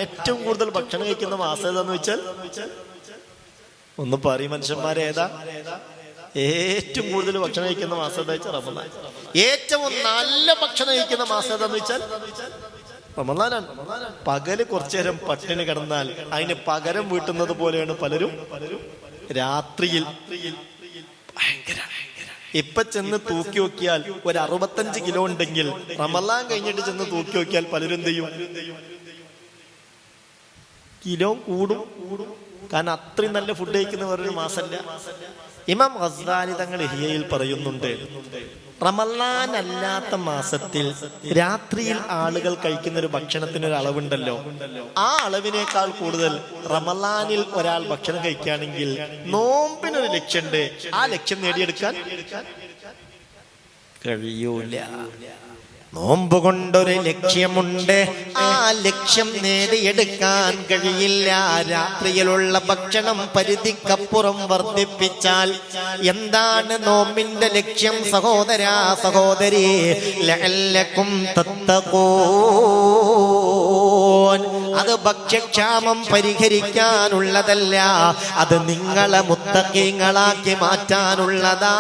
ഏറ്റവും കൂടുതൽ ഭക്ഷണം കഴിക്കുന്ന മാസം ഏതാന്ന് വെച്ചാൽ ഒന്ന് പറയും മനുഷ്യന്മാരെ, ഏതാ ഏറ്റവും കൂടുതൽ ഭക്ഷണം കഴിക്കുന്ന മാസം എന്താ വെച്ചാൽ റമദാൻ. ഏറ്റവും നല്ല ഭക്ഷണം കഴിക്കുന്ന മാസം ഏതാന്ന് വെച്ചാൽ റമദാനാണ്. പകല് കുറച്ചു നേരം പട്ടിണി കിടന്നാൽ അതിന് പകരം വീട്ടുന്നത് പോലെയാണ് പലരും രാത്രിയിൽ. ഭയങ്കര ഇപ്പൊ ചെന്ന് തൂക്കി നോക്കിയാൽ ഒരു 65 കിലോ ഉണ്ടെങ്കിൽ റമദാൻ കഴിഞ്ഞിട്ട് ചെന്ന് തൂക്കി നോക്കിയാൽ പലരും എന്ത് ചെയ്യും? കിലോ കൂടും. കാരണം അത്രയും നല്ല ഫുഡ് കഴിക്കുന്ന വേറൊരു മാസമല്ല. ഇമാം ഗസ്സാലി തങ്ങൾ ഇഹ്യയിൽ പറയുന്നുണ്ട്, റമളാൻ അല്ലാത്ത മാസത്തിൽ രാത്രിയിൽ ആളുകൾ കഴിക്കുന്ന ഒരു ഭക്ഷണത്തിനൊരു അളവുണ്ടല്ലോ, ആ അളവിനേക്കാൾ കൂടുതൽ റമളാനിൽ ഒരാൾ ഭക്ഷണം കഴിക്കുകയാണെങ്കിൽ നോമ്പിനൊരു ലക്ഷ്യമുണ്ട്, ആ ലക്ഷ്യം നേടിയെടുക്കാൻ കഴിയൂല. നോമ്പ് കൊണ്ടൊരു ലക്ഷ്യമുണ്ട്, ആ ലക്ഷ്യം നേടിയെടുക്കാൻ കഴിയില്ല. രാത്രിയിലുള്ള ഭക്ഷണം പരിധിക്കപ്പുറം വർദ്ധിപ്പിച്ചാൽ എന്താണ് നോമ്പിന്റെ ലക്ഷ്യം? സഹോദരാ സഹോദരി, ലഅല്ലക്കും തത്തഖൂൻ, അത് ഭക്ഷ്യക്ഷാമം പരിഹരിക്കാനുള്ളതല്ല, അത് നിങ്ങളെ മുത്തഖീങ്ങളാക്കി മാറ്റാനുള്ളതാണ്.